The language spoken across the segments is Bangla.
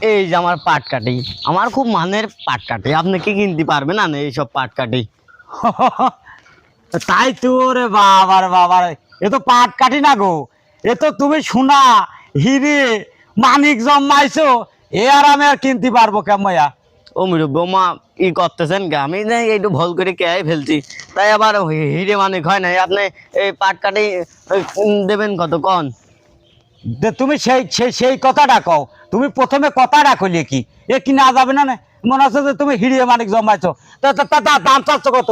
এই যে আমার পাটকাঠি, আমার খুব মানের পাটকাঠি। আপনি কি কিনতে পারবেন না এইসব পাটকাঠি? তাই তো রে বাবার বাবার, এ তো পাট কাটি না গো, এ তো তুমি সোনা হিরে মানিক জমাইছো, এ আর আমি আর কিনতে পারবো কেময়া? ও মুরব্বী মা ই করতেছেন কে? আমি না একটু ভুল করে কে ফেলছি, তাই আবার হিরে মানিক হয় না। আপনি এই পাটকাঠি দেবেন কত কন? তুমি সেই সেই সেই কথাটা কও, তুমি প্রথমে কথাটা কইলে কি এ কিনা যাবে না? মনে হচ্ছে যে তুমি হিরে মানিক জমাইছো। দাম চাচ্ছ কত?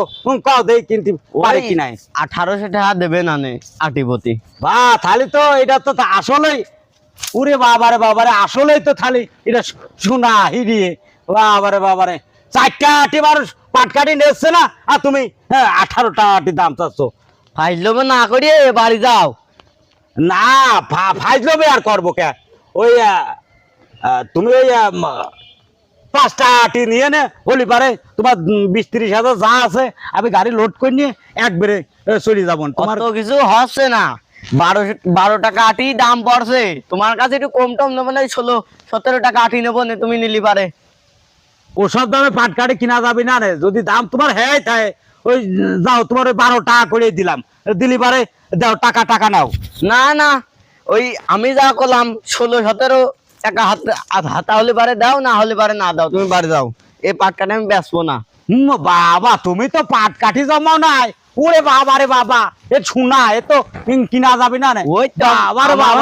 কও দেই কিনতে পারে কি নাই। 1800 টাকা দেবেন আনে আটিপতি। বা তাহলে তো এটা তো আসলেই, উরে বাবারে বাবারে, আসলেই তো থালি এটা সোনা হিরিয়ে। বাবারে বাবারে, 4টা আটি মানুষ পাটকাঠি নেচ্ছে না, আর তুমি 18টা আটি দাম চাচ্ছ। ফাইল না করিয়ে বাড়ি যাও। না ফাইজলবে আর করবো কে? ওই তুমি ওই 5টা আটি নিয়ে নে হলি পারে, তোমার 20-30 হাজার যা আছে আমি গাড়ি লোড করে নিয়ে একবারে চলে যাবো। তোমার তো কিছু হচ্ছে না, 12 টাকা আটি দাম পড়ছে। তোমার কাছে একটু কম টম নেবো না, 16-17 টাকা আটি নেবো না, তুমি নিলি পারে। ওসব দামে পাটকাঠি কিনা যাবে না রে, যদি দাম তোমার হ্যাঁ থাকে ওই যাও, তোমার ওই 12 টাকা করে দিলাম, দিলি পারে দাও, টাকা টাকা নাও। না না, ওই আমি যা করলাম 16-17 টাকা হাতা হলে পারে দাও, না হলে পারে না দাও, তুমি বাড়ি যাও। এই পাটকাঠি আমি বেচবো না। বাবা তুমি তো পাটকাঠি জমাও নাই, ওরে বাবা রে বাবা, এ ছুনা, এ তো কিনা যাবে না রে। ওই তো বাবা রে বাবা।